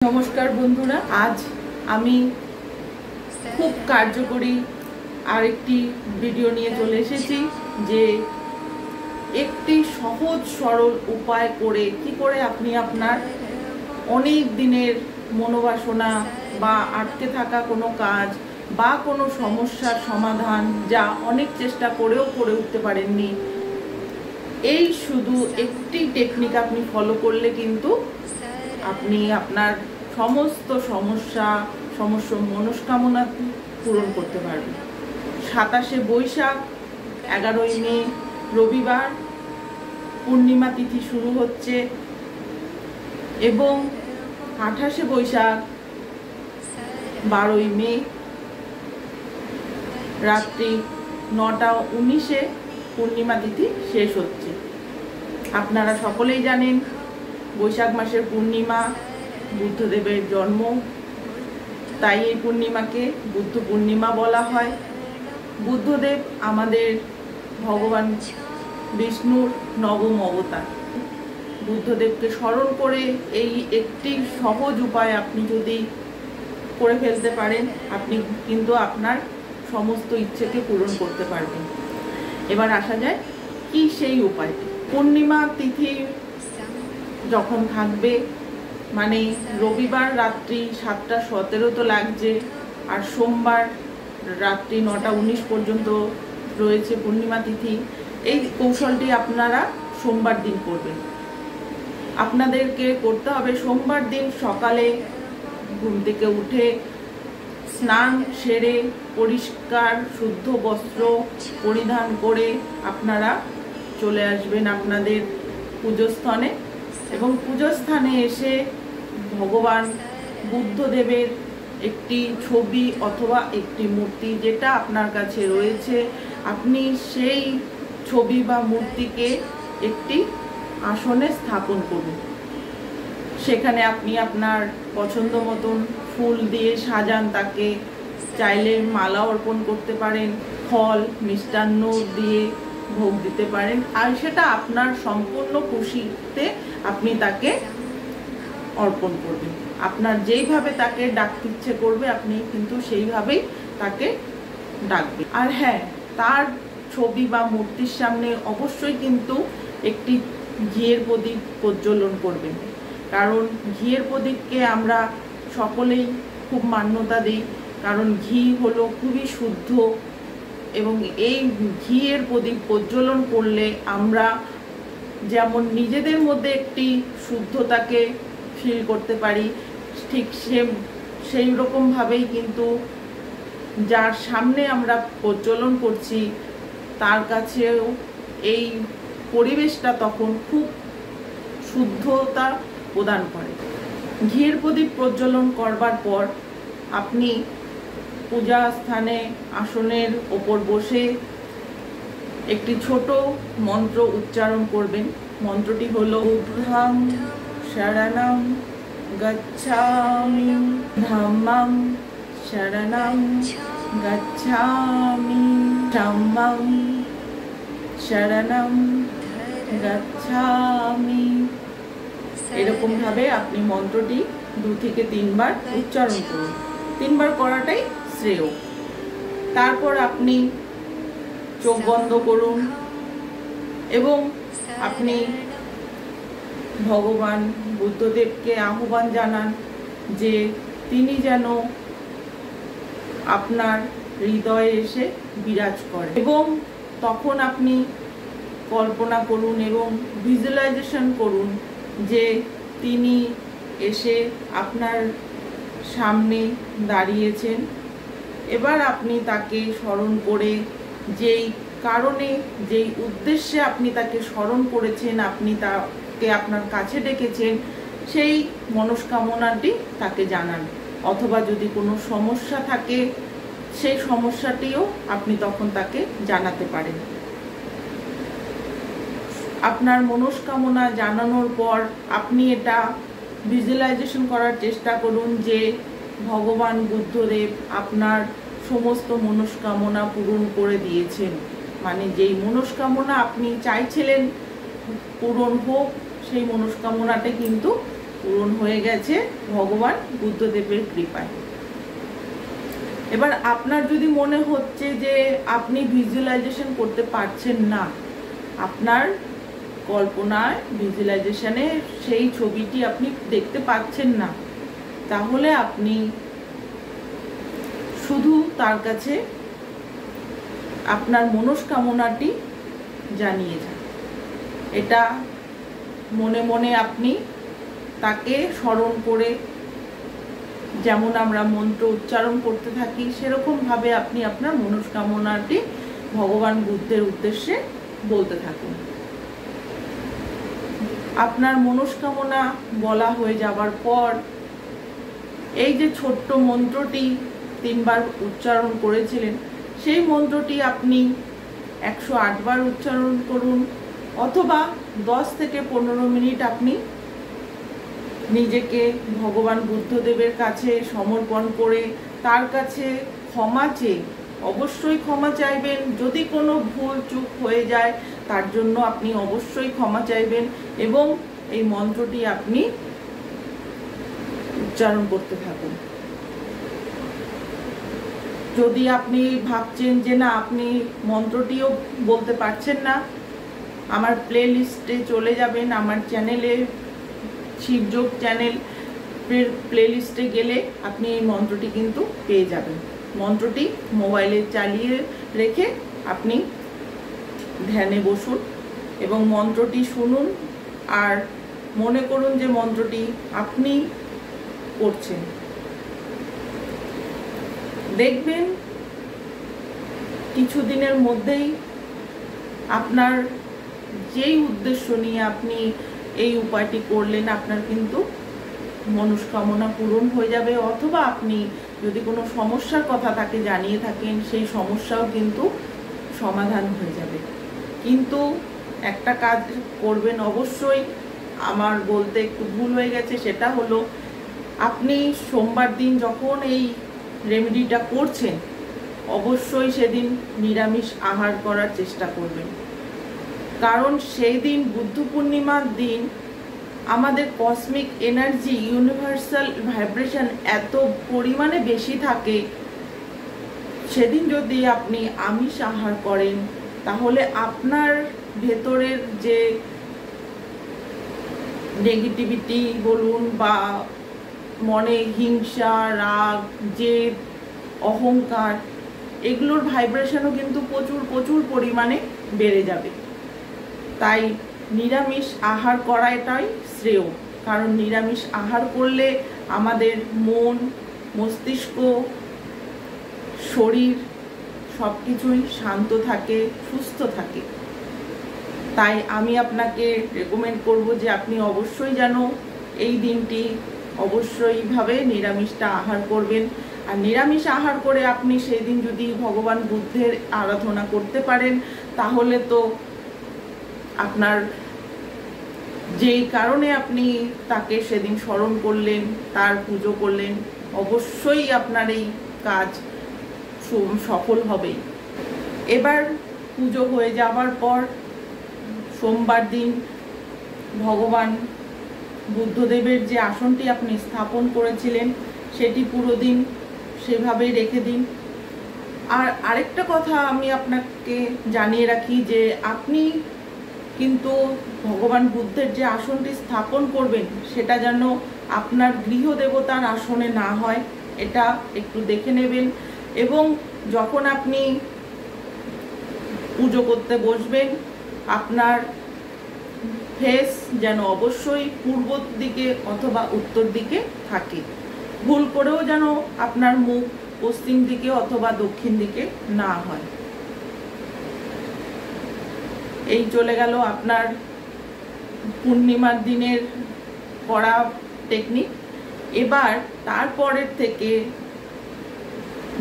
नमस्कार बंधुरा आज आमी खूब कार्यकरी आरेकटी भिडियो निये चले एसेछि जे एकटी सहज सरल उपाय करे कि करे आपनि आपनार अनेक दिनेर मनोबासना बा आटके थाका कोनो काज बा कोनो समस्यार समाधान जा अनेक चेष्टा करेও करे उठते पारेननि এই শুধু একটি টেকনিক আপনি ফলো করলে কিন্তু আপনি আপনার সমস্ত সমস্যা সমস্ত মনস্কামনা পূরণ করতে পারবেন। 27শে বৈশাখ 11ই মে রবিবার পূর্ণিমা তিথি শুরু হচ্ছে এবং 28শে বৈশাখ 12ই মে রাত্রি 9:19-এ পূর্ণিমা তিথি শেষ হচ্ছে। আপনারা সকলেই জানেন বৈশাখ মাসের পূর্ণিমা বুদ্ধদেবের জন্ম, তাই এই পূর্ণিমাকে বুদ্ধ পূর্ণিমা বলা হয়। বুদ্ধদেব আমাদের ভগবান বিষ্ণুর নবম অবতার। বুদ্ধদেবকে স্মরণ করে এই একটি সহজ উপায় আপনি যদি করে ফেলতে পারেন আপনি কিন্তু আপনার সমস্ত ইচ্ছেকে পূরণ করতে পারবেন। এবার আসা যায় কি সেই উপায়টি। পূর্ণিমা তিথি যখন থাকবে মানে রবিবার রাত্রি 7:17 তো লাগছে আর সোমবার রাত্রি 9:19 পর্যন্ত রয়েছে পূর্ণিমা তিথি। এই কৌশলটি আপনারা সোমবার দিন করবেন। আপনাদেরকে করতে হবে সোমবার দিন সকালে ঘুম থেকে উঠে স্নান সেরে পরিষ্কার শুদ্ধ বস্ত্র পরিধান করে আপনারা চলে আসবেন আপনাদের পূজস্থানে এবং পূজস্থানে এসে ভগবান বুদ্ধদেবের একটি ছবি অথবা একটি মূর্তি যেটা আপনার কাছে রয়েছে আপনি সেই ছবি বা মূর্তিকে একটি আসনে স্থাপন করুন। সেখানে আপনি আপনার পছন্দ মতন ফুল দিয়ে সাজান, তাকে চাইলে মালা অর্পণ করতে পারেন, ফল মিষ্টান্ন দিয়ে ভোগ দিতে পারেন আর সেটা আপনার সম্পূর্ণ খুশিতে আপনি তাকে অর্পণ করবেন। আপনার যেইভাবে তাকে ডাকতে ইচ্ছে করবে আপনি কিন্তু সেইভাবেই তাকে ডাকবেন। আর হ্যাঁ, তার ছবি বা মূর্তির সামনে অবশ্যই কিন্তু একটি ঘিয়ের প্রদীপ প্রজ্বলন করবেন, কারণ ঘিয়ের প্রদীপকে আমরা সকলেই খুব মান্যতা দিই, কারণ ঘি হলো খুবই শুদ্ধ এবং এই ঘিয়ের প্রদীপ প্রজ্বলন করলে আমরা যেমন নিজেদের মধ্যে একটি শুদ্ধতাকে ফিল করতে পারি, ঠিক সেই রকমভাবেই কিন্তু যার সামনে আমরা প্রজ্বলন করছি তার কাছেও এই পরিবেশটা তখন খুব শুদ্ধতা প্রদান করে। ঘিয়ের প্রদীপ প্রজ্বলন করবার পর আপনি পূজা স্থানে আসনের ওপর বসে একটি ছোট মন্ত্র উচ্চারণ করবেন। মন্ত্রটি হলো বুদ্ধং শরণং গচ্ছামি ধম্মং শরণং গচ্ছামি ধম্মং শরণং গচ্ছামি। এরকম ভাবে আপনি মন্ত্রটি 2 থেকে 3 বার উচ্চারণ করুন। 3 বার করাটাই শ্রেয়। তারপর আপনি চোখ বন্ধ করুন এবং আপনি ভগবান বুদ্ধদেবকে আহ্বান জানান যে তিনি যেন আপনার হৃদয়ে এসে বিরাজ করেন এবং তখন আপনি কল্পনা করুন এবং ভিজুয়ালাইজেশন করুন যে তিনি এসে আপনার সামনে দাঁড়িয়েছেন। এবার আপনি তাকে স্মরণ করে যেই কারণে যেই উদ্দেশ্যে আপনি তাকে স্মরণ করেছেন, আপনি তাকে আপনার কাছে ডেকেছেন সেই মনস্কামনাটি তাকে জানান, অথবা যদি কোনো সমস্যা থাকে সেই সমস্যাটিও আপনি তখন তাকে জানাতে পারেন। আপনার মনস্কামনা জানানোর পর আপনি এটা ভিজুয়ালাইজেশন করার চেষ্টা করুন যে ভগবান বুদ্ধদেব আপনার সমস্ত মনস্কামনা পূরণ করে দিয়েছেন, মানে যেই মনস্কামনা আপনি চাইছিলেন পূরণ হোক সেই মনস্কামনাটা কিন্তু পূরণ হয়ে গেছে ভগবান বুদ্ধদেবের কৃপায়। এবার আপনার যদি মনে হচ্ছে যে আপনি ভিজুয়ালাইজেশন করতে পারছেন না, আপনার কল্পনায় ভিজুয়ালাইজেশনে সেই ছবিটি আপনি দেখতে পাচ্ছেন না, তাহলে আপনি শুধু তার কাছে আপনার মনস্কামনাটি জানিয়ে যান। এটা মনে মনে আপনি তাকে স্মরণ করে, যেমন আমরা মন্ত্র উচ্চারণ করতে থাকি সেরকম ভাবে আপনি আপনার মনস্কামনাটি ভগবান বুদ্ধের উদ্দেশ্যে বলতে থাকুন। আপনার মনস্কামনা বলা হয়ে যাবার পর এই যে ছোট্ট মন্ত্রটি 3 বার উচ্চারণ করেছিলেন, সেই মন্ত্রটি আপনি 108 বার উচ্চারণ করুন, অথবা 10 থেকে 15 মিনিট আপনি নিজেকে ভগবান বুদ্ধদেবের কাছে সমর্পণ করে তার কাছে ক্ষমা চেয়ে, অবশ্যই ক্ষমা চাইবেন। যদি কোনো ভুল চুক হয়ে যায় তার জন্য আপনি অবশ্যই ক্ষমা চাইবেন এবং এই মন্ত্রটি আপনি উচ্চারণ করতে থাকুন। যদি আপনি ভাবছেন যে না, আপনি মন্ত্রটিও বলতে পারছেন না, আমার প্লে লিস্টে চলে যাবেন। আমার চ্যানেলে, শিবযোগ চ্যানেল প্লে লিস্টে গেলে আপনি এই মন্ত্রটি কিন্তু পেয়ে যাবেন। মন্ত্রটি মোবাইলে চালিয়ে রেখে আপনি ধ্যানে বসুন এবং মন্ত্রটি শুনুন, আর মনে করুন যে মন্ত্রটি আপনি করছেন। দেখবেন কিছুদিনের মধ্যেই আপনার যেই উদ্দেশ্য নিয়ে আপনি এই উপায়টি করলেন, আপনার কিন্তু মনস্কামনা পূরণ হয়ে যাবে, অথবা আপনি যদি কোনো সমস্যার কথা তাকে জানিয়ে থাকেন সেই সমস্যাও কিন্তু সমাধান হয়ে যাবে। কিন্তু একটা কাজ করবেন অবশ্যই, আমার বলতে একটু ভুল হয়ে গেছে, সেটা হলো আপনি সোমবার দিন যখন এই রেমেডিটা করছেন অবশ্যই সেদিন নিরামিষ আহার করার চেষ্টা করবেন। কারণ সেই দিন বুদ্ধ পূর্ণিমার দিন আমাদের কসমিক এনার্জি, ইউনিভার্সাল ভাইব্রেশন এত পরিমাণে বেশি থাকে। সেদিন যদি আপনি আমিষ আহার করেন তাহলে আপনার ভেতরের যে নেগেটিভিটি বলুন বা মনে হিংসা, রাগ, জেদ, অহংকার, এগুলোর ভাইব্রেশনও কিন্তু প্রচুর প্রচুর পরিমাণে বেড়ে যাবে। তাই নিরামিষ আহার করাটাই শ্রেয়। কারণ নিরামিষ আহার করলে আমাদের মন, মস্তিষ্ক, শরীর সব কিছুই শান্ত থাকে, সুস্থ থাকে। তাই আমি আপনাকে রেকমেন্ড করব যে আপনি অবশ্যই যেন এই দিনটি অবশ্যইভাবে নিরামিষটা আহার করবেন। আর নিরামিষ আহার করে আপনি সেই দিন যদি ভগবান বুদ্ধের আরাধনা করতে পারেন তাহলে তো আপনার যেই কারণে আপনি তাকে সেদিন স্মরণ করলেন, তার পুজো করলেন, অবশ্যই আপনার এই কাজ সফল হবেই। এবার পুজো হয়ে যাওয়ার পর সোমবার দিন ভগবান বুদ্ধদেবের যে আসনটি আপনি স্থাপন করেছিলেন সেটি পুরো দিন সেভাবেই রেখে দিন। আর আরেকটা কথা আমি আপনাকে জানিয়ে রাখি যে আপনি কিন্তু ভগবান বুদ্ধের যে আসনটি স্থাপন করবেন সেটা যেন আপনার গৃহদেবতার আসনে না হয়, এটা একটু দেখে নেবেন। এবং যখন আপনি পুজো করতে বসবেন আপনার ফেস যেন অবশ্যই পূর্ব দিকে অথবা উত্তর দিকে থাকে। ভুল করেও যেন আপনার মুখ পশ্চিম দিকে অথবা দক্ষিণ দিকে না হয়। এই চলে গেল আপনার পূর্ণিমার দিনের করা টেকনিক। এবার তারপরের থেকে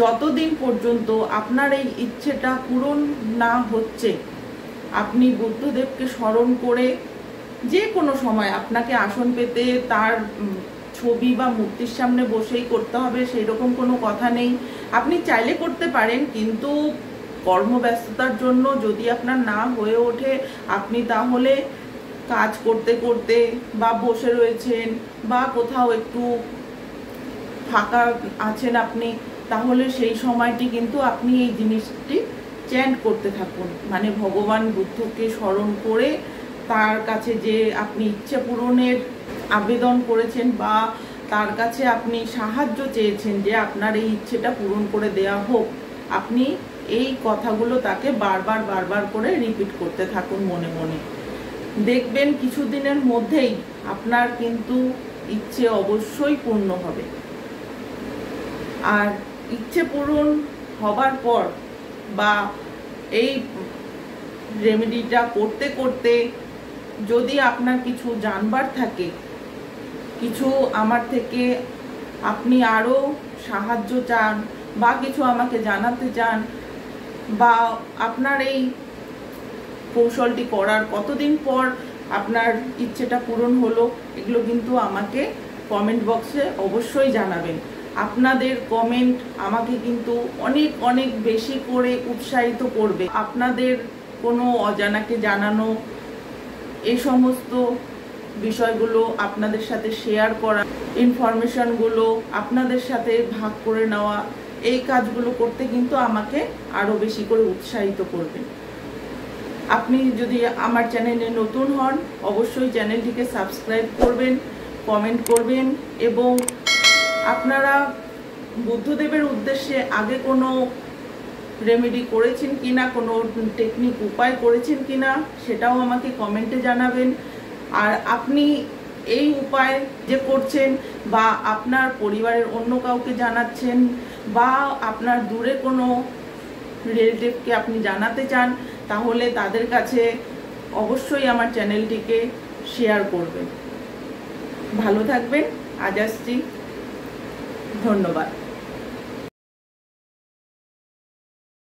যতদিন পর্যন্ত আপনার এই ইচ্ছেটা পূরণ না হচ্ছে, আপনি বুদ্ধদেবকে স্মরণ করে যে কোনো সময় আপনাকে আসন পেতে তার ছবি বা মূর্তির সামনে বসেই করতে হবে সেই রকম কোনো কথা নেই। আপনি চাইলে করতে পারেন, কিন্তু কর্মব্যস্ততার জন্য যদি আপনার না হয়ে ওঠে আপনি তাহলে কাজ করতে করতে বা বসে রয়েছেন বা কোথাও একটু ফাঁকা আছেন আপনি, তাহলে সেই সময়টি কিন্তু আপনি এই জিনিসটি চ্যান্ট করতে থাকুন, মানে ভগবান বুদ্ধকে স্মরণ করে তার কাছে যে আপনি ইচ্ছে পূরণের আবেদন করেছেন বা তার কাছে আপনি সাহায্য চেয়েছেন যে আপনার এই ইচ্ছেটা পূরণ করে দেয়া হোক, আপনি এই কথাগুলো তাকে বারবার বারবার করে রিপিট করতে থাকুন মনে মনে। দেখবেন কিছুদিনের মধ্যেই আপনার কিন্তু ইচ্ছে অবশ্যই পূর্ণ হবে। আর ইচ্ছে পূরণ হবার পর বা এই রেমেডিটা করতে করতে যদি আপনার কিছু জানবার থাকে, কিছু আমার থেকে আপনি আরও সাহায্য চান বা কিছু আমাকে জানাতে চান, বা আপনার এই কৌশলটি করার কতদিন পর আপনার ইচ্ছেটা পূরণ হলো, এগুলো কিন্তু আমাকে কমেন্ট বক্সে অবশ্যই জানাবেন। আপনাদের কমেন্ট আমাকে কিন্তু অনেক অনেক বেশি করে উৎসাহিত করবে। আপনাদের কোনো অজানাকে জানানো, এই সমস্ত বিষয়গুলো আপনাদের সাথে শেয়ার করা, ইনফরমেশনগুলো আপনাদের সাথে ভাগ করে নেওয়া, এই কাজগুলো করতে কিন্তু আমাকে আরও বেশি করে উৎসাহিত করবে। আপনি যদি আমার চ্যানেলে নতুন হন, অবশ্যই চ্যানেলটিকে সাবস্ক্রাইব করবেন, কমেন্ট করবেন, এবং আপনারা বুদ্ধদেবের উদ্দেশ্যে আগে কোনো রেমেডি করেছেন কিনা, কোনো টেকনিক উপায় করেছেন কিনা, সেটাও আমাকে কমেন্টে জানাবেন। আর আপনি এই উপায় যে করছেন বা আপনার পরিবারের অন্য কাউকে জানাচ্ছেন বা আপনার দূরে কোনো রিলেটিভকে আপনি জানাতে চান, তাহলে তাদের কাছে অবশ্যই আমার চ্যানেলটিকে শেয়ার করবেন। ভালো থাকবেন। আজ আসছি। ধন্যবাদ।